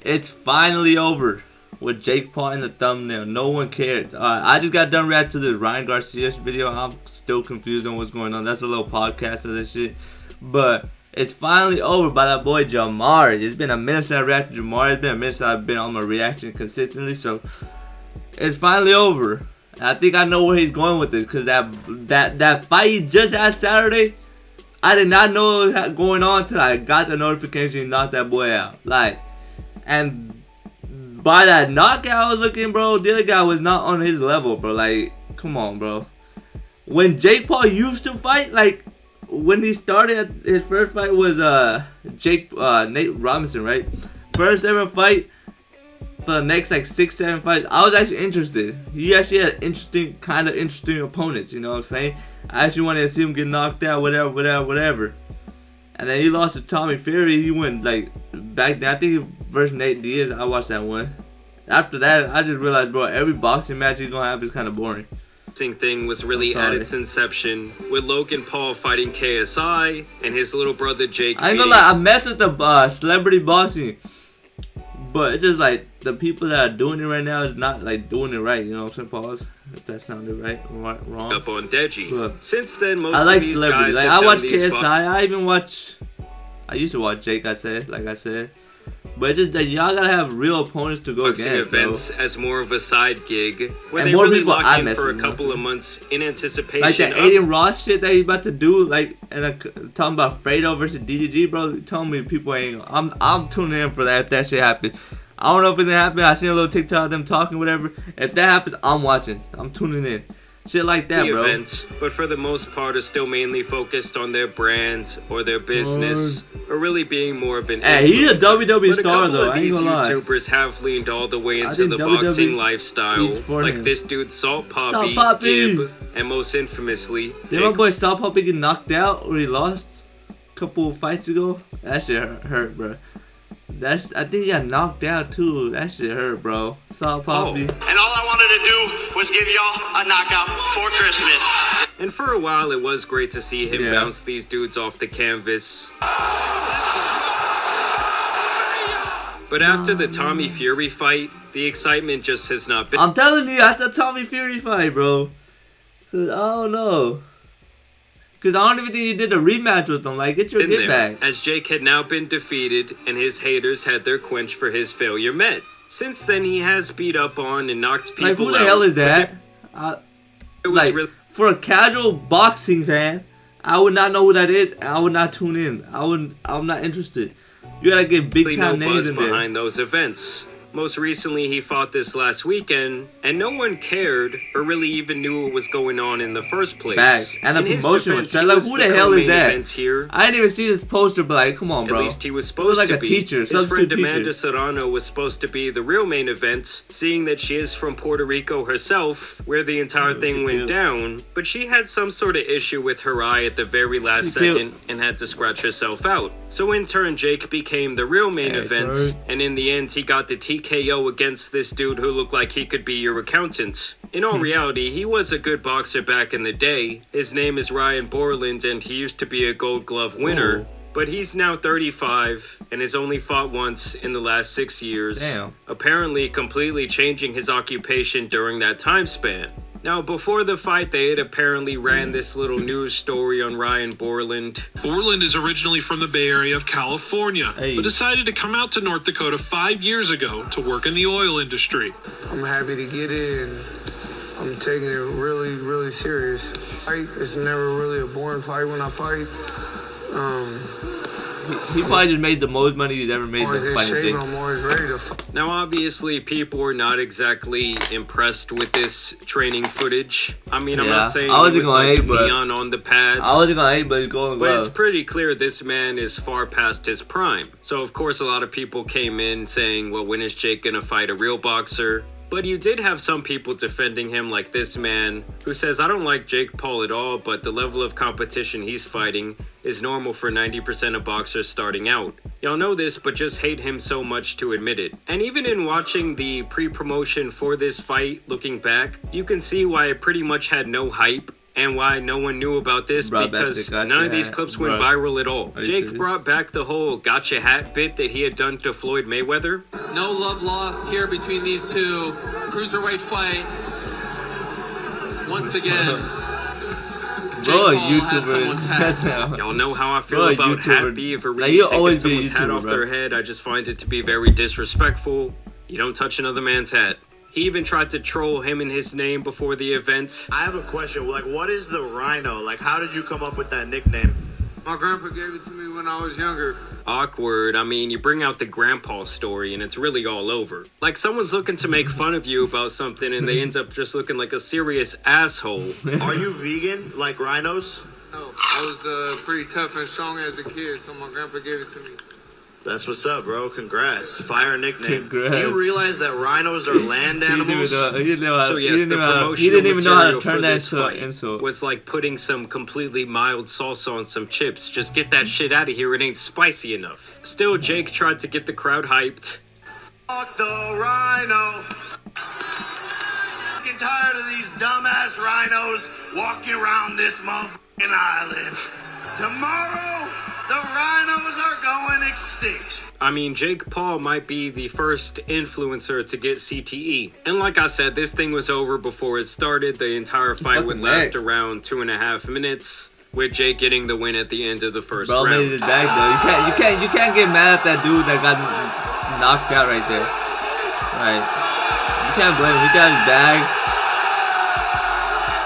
It's finally over with Jake Paul in the thumbnail. No one cared. I just got done reacting to this Ryan Garcia's video. I'm still confused on what's going on. That's a little podcast of this shit. But it's finally over by that boy JAMARI. It's been a minute since I reacted to JAMARI. It's been a minute since I've been on my reaction consistently. So it's finally over. And I think I know where he's going with this. Because that fight he just had Saturday, I did not know what was going on until I got the notification he knocked that boy out. And by that knockout I was looking, bro, the other guy was not on his level, bro. Like, come on, bro. When Jake Paul used to fight, like, when he started, his first fight was Nate Robinson, right? First ever fight for the next like 6-7 fights. I was actually interested. He actually had interesting opponents, you know what I'm saying? I actually wanted to see him get knocked out, whatever. And then he lost to Tommy Fury. He went like back then. I think he versus Nate Diaz. I watched that one. After that, I just realized, bro, every boxing match he's gonna have is kind of boring. Thing was really at its inception with Logan Paul fighting KSI and his little brother Jake. I ain't gonna lie, I messed with the celebrity boxing, but it's just like the people that are doing it right now is not like doing it right. You know what I'm saying? Pause. If that sounded right or wrong. Up on Deji. But since then, most I like of these celebrities. guys Like have I watch done these KSI. I used to watch Jake. Like I said. But it's just that y'all gotta have real opponents to go boxing against, events bro. as more of a side gig where And they more really people lock in for a couple of months in anticipation. Like that Aiden Ross shit that he's about to do, like, and talking about Fredo versus DGG, bro. Tell me people ain't. I'm tuning in for that if that shit happens. I don't know if it's gonna happen. I seen a little TikTok of them talking, whatever. If that happens, I'm watching. I'm tuning in. Shit like that, bro. Events, but for the most part are still mainly focused on their brand or their business, or really being more of an Hey, he's a WWE star though. I ain't gonna lie. These YouTubers have leaned all the way into the boxing lifestyle, like this dude Salt Poppy, Gib, and most infamously, did my boy Salt Poppy get knocked out or he lost a couple of fights ago? That shit hurt, bro. I think he got knocked out too. That shit hurt, bro. Salt Poppy. And all I wanted to do was give y'all a knockout for Christmas. And for a while, it was great to see him bounce these dudes off the canvas. But after the Tommy Fury fight, the excitement just has not been. I'm telling you, after the Tommy Fury fight, bro. Cause I don't know. Because I don't even think he did a rematch with him. Like, get your get back. As Jake had now been defeated, and his haters had their quench for his failure met. Since then, he has beat up on and knocked people out. Like, who the hell is that? It was really for a casual boxing fan, I would not know who that is, and I would not tune in. I'm not interested. You gotta get big time names in there. Behind those events. Most recently, he fought this last weekend, and no one cared or really even knew what was going on in the first place. Back. And the promotion was like, who the hell is that? Here. I didn't even see this poster, but like, come on, bro. At least he was supposed like to a be. Teacher, his friend Amanda Serrano was supposed to be the real main event, seeing that she is from Puerto Rico herself, where the entire thing went down. But she had some sort of issue with her eye at the very last second and had to scratch herself out. So in turn, Jake became the real main event, and in the end, he got the TKO against this dude who looked like he could be your accountant. In all reality, he was a good boxer back in the day. His name is Ryan Borland, and he used to be a Gold Glove winner. But he's now 35 and has only fought once in the last 6 years. Damn. Apparently completely changing his occupation during that time span. Now, before the fight, they had apparently ran this little news story on Ryan Borland. Borland is originally from the Bay Area of California, but decided to come out to North Dakota 5 years ago to work in the oil industry. I'm happy to get in. I'm taking it really, really serious. It's never really a boring fight when I fight. He probably just made the most money he's ever made. I'm always ready to fight. Now, obviously, people were not exactly impressed with this training footage. I mean, I'm not saying I wasn't he was gonna like hate, but neon on the pads. I wasn't gonna hate, but it's going well. But it's pretty clear this man is far past his prime. So, of course, a lot of people came in saying, well, when is Jake gonna fight a real boxer? But you did have some people defending him, like this man, who says, I don't like Jake Paul at all, but the level of competition he's fighting is normal for 90% of boxers starting out. Y'all know this, but just hate him so much to admit it. And even in watching the pre-promotion for this fight, looking back, you can see why it pretty much had no hype And why no one knew about this, because none of these clips went viral at all. Jake brought back the whole gotcha hat bit that he had done to Floyd Mayweather. No love lost here between these two. Cruiserweight fight. Once again. Jake Paul has someone's hat. Y'all know how I feel about hat thievery, taking someone's hat off their head. I just find it to be very disrespectful. You don't touch another man's hat. He even tried to troll him and his name before the event. I have a question. Like, what is the Rhino? Like, how did you come up with that nickname? My grandpa gave it to me when I was younger. Awkward. I mean, you bring out the grandpa story and it's really all over. Like, someone's looking to make fun of you about something and they end up just looking like a serious asshole. Are you vegan like rhinos? No, I was pretty tough and strong as a kid, so my grandpa gave it to me. That's what's up, bro. Congrats. Fire nickname. Congrats. Do you realize that rhinos are land animals? So yes, the promotional material for this fight was like putting some completely mild salsa on some chips. Just get that shit out of here. It ain't spicy enough. Still, Jake tried to get the crowd hyped. Fuck the rhino. Fucking tired of these dumbass rhinos walking around this motherfucking island. Tomorrow, the rhinos are going extinct. I mean, Jake Paul might be the first influencer to get CTE. And like I said, this thing was over before it started. The entire fight would last around 2.5 minutes, with Jake getting the win at the end of the first round. Made it back though. You can't get mad at that dude that got knocked out right there. Right. You can't blame him. He got his bag.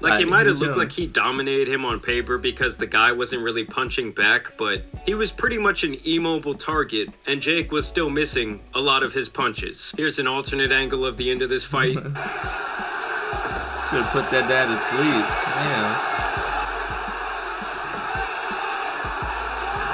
Like, it might have looked like he dominated him on paper because the guy wasn't really punching back, but he was pretty much an immobile target, and Jake was still missing a lot of his punches. Here's an alternate angle of the end of this fight. Should have put that guy to sleep. Man.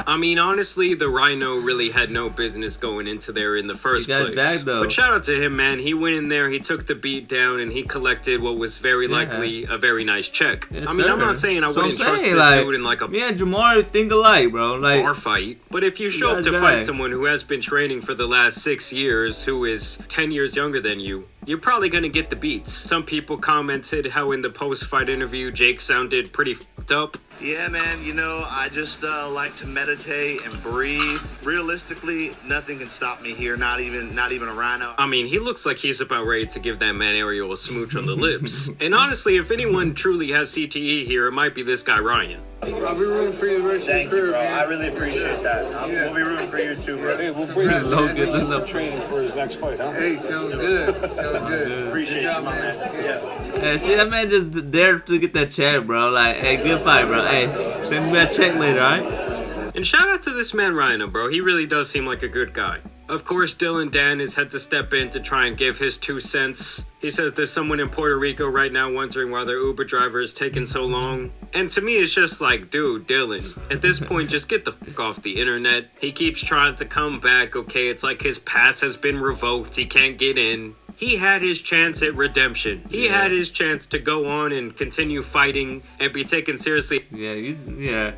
I mean, honestly, the Rhino really had no business going into there in the first place. But shout out to him, man. He went in there, he took the beat down, and he collected what was very likely a very nice check. Yes, I mean, I'm not saying I wouldn't trust this dude in like a me and Jamari think alike, bro. Like, bar fight. But if you show up to fight someone who has been training for the last 6 years, who is 10 years younger than you, you're probably going to get the beats. Some people commented how in the post-fight interview, Jake sounded pretty f***ed up. Yeah, man, you know, I just like to meditate and breathe. Realistically, nothing can stop me here, not even a rhino. I mean, he looks like he's about ready to give that man Ariel a smooch on the lips. And honestly, if anyone truly has CTE here, it might be this guy, Ryan. I'll be rooting for you the rest of your career, bro. man. I really appreciate that. We'll be rooting for you too, bro. Hey, we'll bring him training for his next fight, huh? Hey, sounds good. Sounds good. Appreciate you, my man. Yeah. Hey, see, that man just there to get that check, bro. Like, hey, good fight, bro. Hey, send me that check later, alright? And shout out to this man, Rhino, bro. He really does seem like a good guy. Of course, Dylan Dan has had to step in to try and give his 2 cents. He says there's someone in Puerto Rico right now wondering why their Uber driver is taking so long. And to me, it's just like, dude, Dylan, at this point, just get the fuck off the internet. He keeps trying to come back, okay? It's like his pass has been revoked. He can't get in. He had his chance at redemption. He had his chance to go on and continue fighting and be taken seriously. Yeah.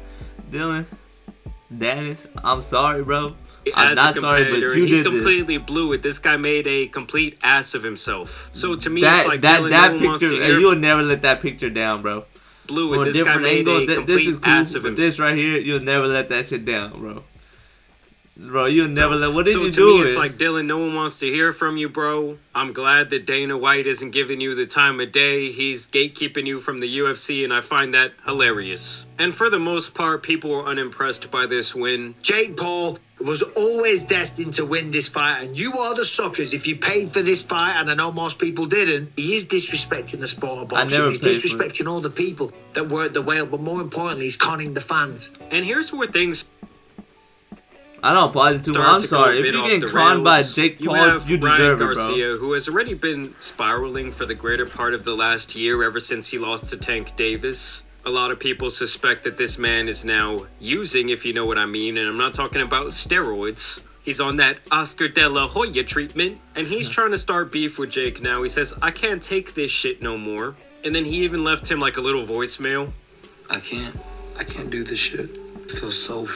Dylan, Dennis, I'm sorry, bro. As a competitor, he completely blew it. This guy made a complete ass of himself. So to me, it's like Dylan, no one wants to hear. You'll never let that picture down, bro. Blew it. This guy made a complete ass of himself. This right here, you'll never let that shit down, bro. Bro, you'll never let. What did you do? So to me, it's like, Dylan, no one wants to hear from you, bro. I'm glad that Dana White isn't giving you the time of day. He's gatekeeping you from the UFC, and I find that hilarious. And for the most part, people were unimpressed by this win. Jake Paul was always destined to win this fight, and you are the suckers if you paid for this fight, and I know most people didn't. He is disrespecting the sport of boxing. He's disrespecting all the people that were at the weigh-up, but more importantly, he's conning the fans. And here's where things I don't pause it too much. I'm sorry. If you're getting conned by Jake Paul, you deserve it, bro. Garcia, who has already been spiraling for the greater part of the last year, ever since he lost to Tank Davis. A lot of people suspect that this man is now using, if you know what I mean, and I'm not talking about steroids. He's on that Oscar De La Hoya treatment, and he's trying to start beef with Jake now. He says, I can't take this shit no more. And then he even left him like a little voicemail. I can't do this shit. I feel so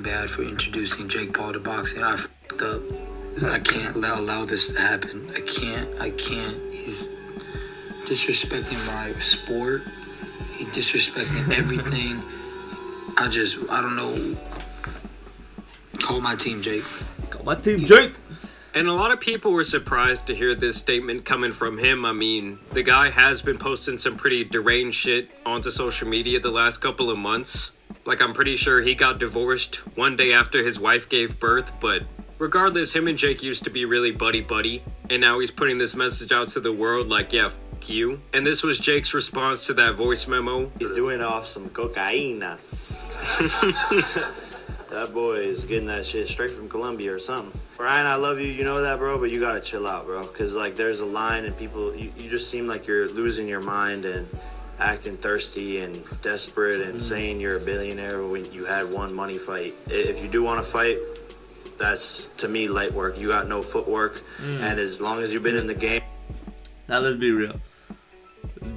bad for introducing Jake Paul to boxing. I fucked up. I can't allow this to happen. I can't. He's disrespecting my sport. He disrespecting everything. I don't know. Call my team, Jake. Call my team, Jake. And a lot of people were surprised to hear this statement coming from him. I mean, the guy has been posting some pretty deranged shit onto social media the last couple of months. Like, I'm pretty sure he got divorced one day after his wife gave birth, but regardless, him and Jake used to be really buddy-buddy, and now he's putting this message out to the world like, yeah, f*** you. And this was Jake's response to that voice memo. He's doing off some cocaine. That boy is getting that shit straight from Colombia or something. Ryan, I love you. You know that, bro, but you gotta chill out, bro. Because, like, there's a line and people, you just seem like you're losing your mind and acting thirsty and desperate and saying you're a billionaire when you had one money fight. If you do want to fight, that's, to me, light work. You got no footwork. And as long as you've been in the game. Now, let's be real.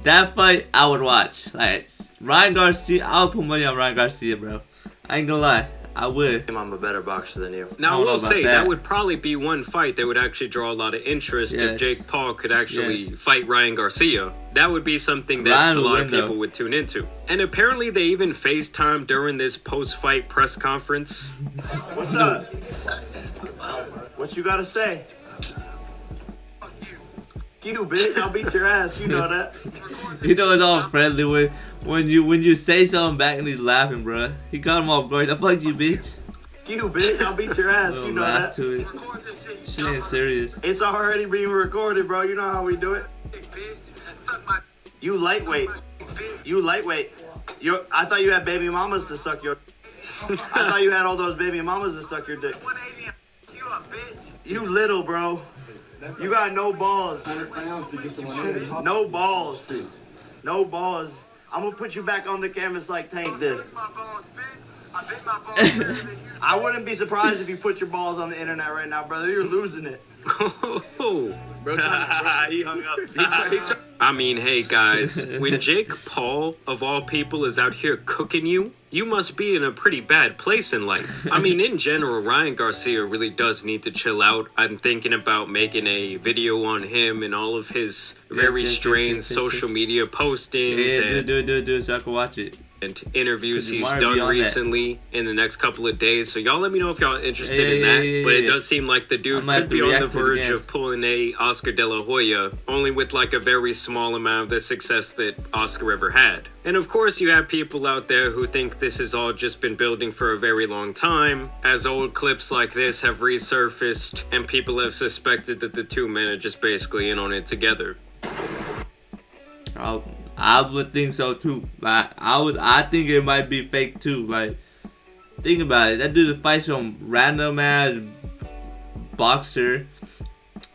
That fight, I would watch. Like, Ryan Garcia, I would put money on Ryan Garcia, bro. I ain't gonna lie. I would. I'm a better boxer than you. Now, I will say, that would probably be one fight that would actually draw a lot of interest if Jake Paul could actually fight Ryan Garcia. That would be something that a lot of people would tune into. And apparently they even FaceTimed during this post-fight press conference. What's up? What you gotta say? You, bitch, I'll beat your ass. You know that. You know it's all friendly when you say something back and he's laughing, bro. He caught him off guard. The fuck you, bitch. You, bitch, I'll beat your ass. You know that. To it. She ain't serious. It's already being recorded, bro. You know how we do it. You lightweight. You lightweight. I thought you had baby mamas to suck your. I thought you had all those baby mamas to suck your dick. You little, bro. You got no balls. No balls. No balls. I'm gonna put you back on the canvas like Tank did. I wouldn't be surprised if you put your balls on the internet right now, brother. You're losing it. Bro, he hung up. I mean, hey guys, when Jake Paul, of all people, is out here cooking you, you must be in a pretty bad place in life. I mean, in general, Ryan Garcia really does need to chill out. I'm thinking about making a video on him and all of his very strange social media postings. Do so I can watch it. And interviews he's done recently in the next couple of days. So y'all let me know if y'all are interested in that. But it does seem like the dude could be on the verge of pulling a Oscar de la Hoya, only with like a very small amount of the success that Oscar ever had. And of course you have people out there who think this has all just been building for a very long time, as old clips like this have resurfaced and people have suspected that the two men are just basically in on it together. I would think so too. Like I think it might be fake too. Like, think about it. That dude fights some random ass boxer.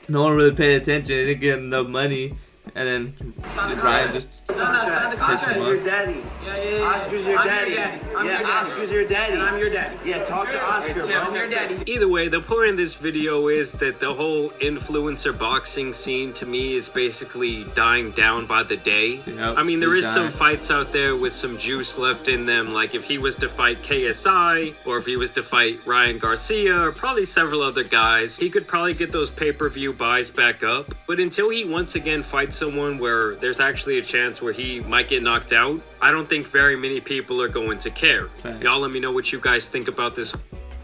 No one really paid attention. They didn't get enough money, and then Ryan just Oscar's your daddy. Yeah. Oscar's your daddy. Oscar's your daddy. And I'm your daddy. Yeah, talk to Oscar, bro. I'm your daddy. Either way, the point of this video is that the whole influencer boxing scene to me is basically dying down by the day. Yep, I mean, there is some fights out there with some juice left in them, like if he was to fight KSI, or if he was to fight Ryan Garcia, or probably several other guys, he could probably get those pay-per-view buys back up. But until he once again fights someone where there's actually a chance where he might get knocked out, I don't think very many people are going to care. Facts. Y'all let me know what you guys think about this.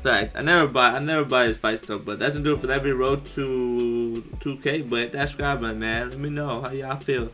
Facts. I never buy his fight stuff, but that's gonna do it for every road to 2K. But that's subscribe, man. Let me know how y'all feel.